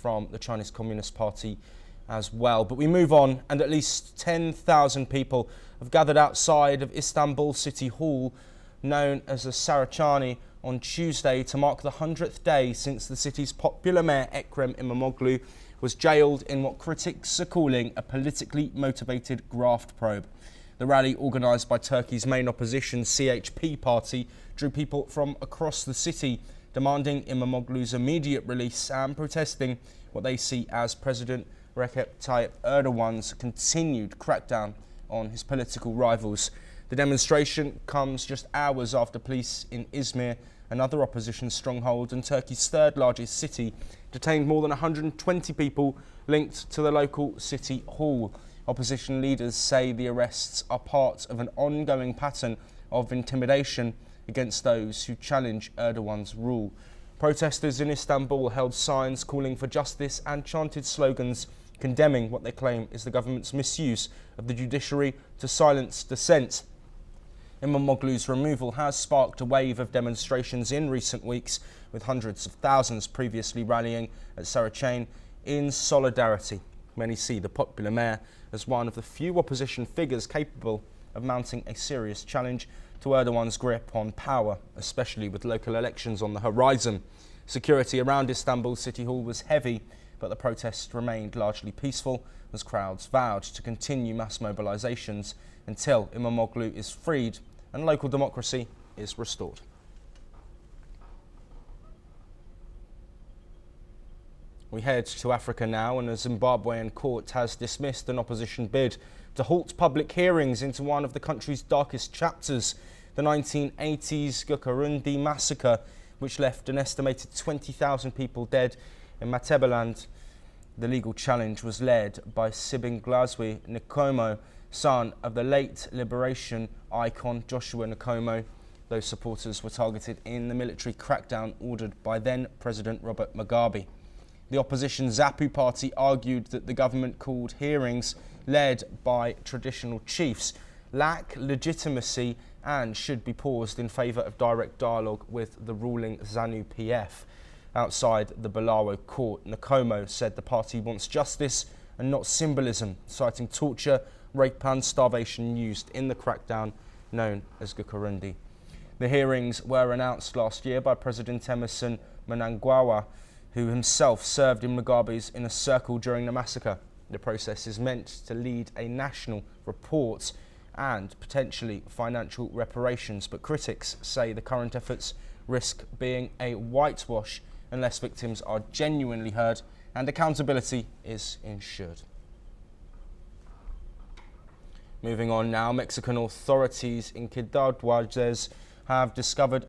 from the Chinese Communist Party as well. But we move on, and at least 10,000 people have gathered outside of Istanbul City Hall, known as the Saraçhane, on Tuesday to mark the 100th day since the city's popular Mayor Ekrem İmamoğlu was jailed in what critics are calling a politically motivated graft probe. The rally, organised by Turkey's main opposition CHP party, drew people from across the city, demanding İmamoğlu's immediate release and protesting what they see as President Recep Erdoğan's continued crackdown on his political rivals. The demonstration comes just hours after police in Izmir, another opposition stronghold and Turkey's third largest city, detained more than 120 people linked to the local city hall. Opposition leaders say the arrests are part of an ongoing pattern of intimidation against those who challenge Erdoğan's rule. Protesters in Istanbul held signs calling for justice and chanted slogans condemning what they claim is the government's misuse of the judiciary to silence dissent. İmamoğlu's removal has sparked a wave of demonstrations in recent weeks, with hundreds of thousands previously rallying at Saraçhane in solidarity. Many see the popular mayor as one of the few opposition figures capable of mounting a serious challenge to Erdoğan's grip on power, especially with local elections on the horizon. Security around Istanbul City Hall was heavy, but the protests remained largely peaceful as crowds vowed to continue mass mobilisations until İmamoğlu is freed and local democracy is restored. We head to Africa now, and a Zimbabwean court has dismissed an opposition bid to halt public hearings into one of the country's darkest chapters, the 1980s Gukarundi massacre, which left an estimated 20,000 people dead in Matebaland. The legal challenge was led by Sibingazwe Nkomo, son of the late liberation icon Joshua Nkomo. Those supporters were targeted in the military crackdown ordered by then President Robert Mugabe. The opposition ZAPU party argued that the government-called hearings, led by traditional chiefs, lack legitimacy and should be paused in favour of direct dialogue with the ruling ZANU-PF. Outside the Bulawayo court, Nkomo said the party wants justice and not symbolism, citing torture, rape and starvation used in the crackdown known as Gukarundi. The hearings were announced last year by President Emerson Mnangagwa, who himself served in Mugabe's inner circle during the massacre. The process is meant to lead a national report and potentially financial reparations, but critics say the current efforts risk being a whitewash unless victims are genuinely heard and accountability is ensured. Moving on now, Mexican authorities in Quintana Roo have discovered